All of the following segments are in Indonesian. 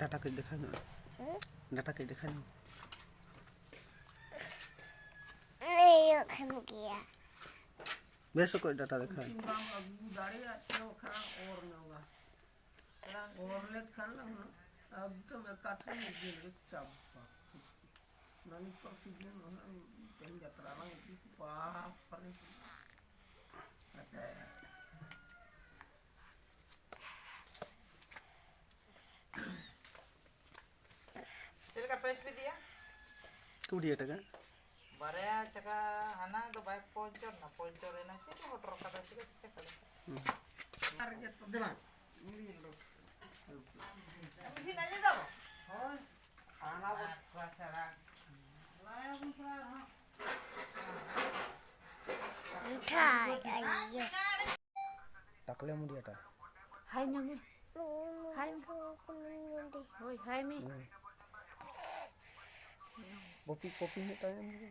डाटा कहीं देखा ना डाटा कहीं देखा ना नहीं खन गया वैसे कोई डाटा देखा है Kemudian ada kan? Baraya caka hana do bay poncor na poncor ena cek motor kada cek cek. Target pembelan. Ini lo. Mesin aja dong. Oh. Anak pasara. Layang pasara. Thai ayo Tak boleh mau dia tak? Hai nyami. Hai mi. Oi, hai mi. Kopi ni tanya ni.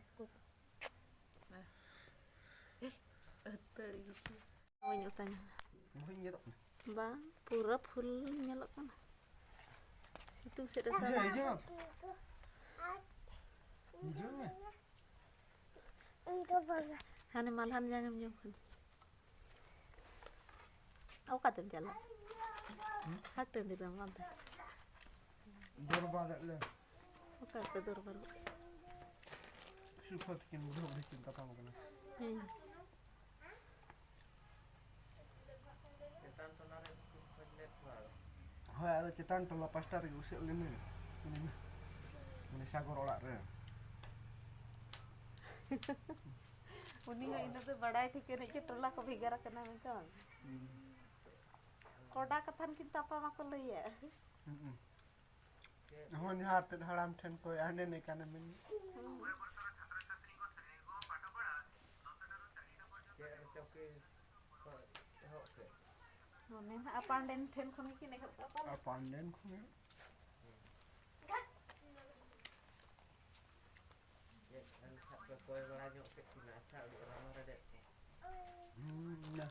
Tadi gitu. Oh, nyutanya. Mungkin dia tak. Bang, pura full nyalok kan. Situ sudah Iya, salah. iya. Hijaunya. enggak bang Hane malahan jangan jom kan. Aku kata jalan. Hati di dalam lantai. Dor balik le. Aku kata dor baru. Suka bikin budak bikin kata apa kan? Hai, ada cetan telah pastar usik lima. Ini sagor olak re. Uni nggak ini tuh badai ठीक है नीचे टोला को भिगरा करना में तो कोडा कथन किंता apa mak lo ya Hon hat haram ten koi ande ne kana min. Uni apa anden ten kon ki ne apa Apa anden ko ne? Nah.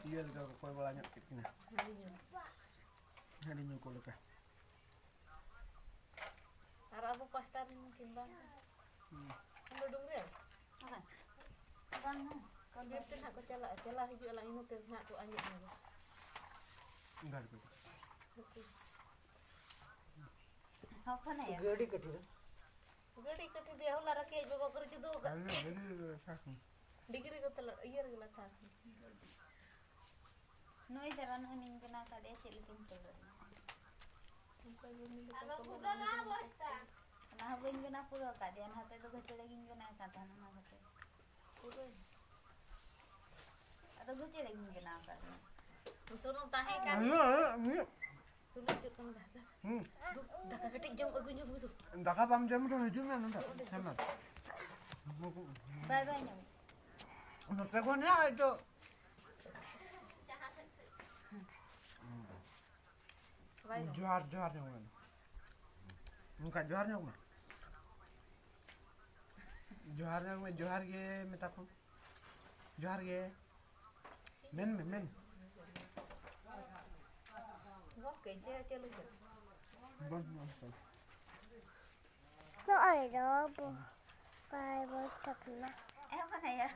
Iya juga koi banyak kini. Hari ni ko lekah. Ara abu pastar mungkin bang kan dudung dia makan bang kan dia tuh nak cela cela hijau lah ini tuh nak tu anjing ni Enggak ada. apa na ya Gadi kati do. gadi kati dia होला rake bawa kerja tu Ini sak. degree ko tala year gala tha noi devan uning kena kade silikin tolo nah ben kena pura kade an hate to gete lagi kena kata na hate atau gete lagi kena kata suruh tahe kan Ayo. sulit cut kan dah dah ketik jam aku nyum tu Entah kapan jam tu hujungnya nanti. Sama. bye bye nyam Nak pegonnya itu. Johar yang mana? Muka joharnya mana? Johar ke minta pun. Johar ke. Men. gua kerja aja lu Bon. no ai đó bye bye tập na apa na ya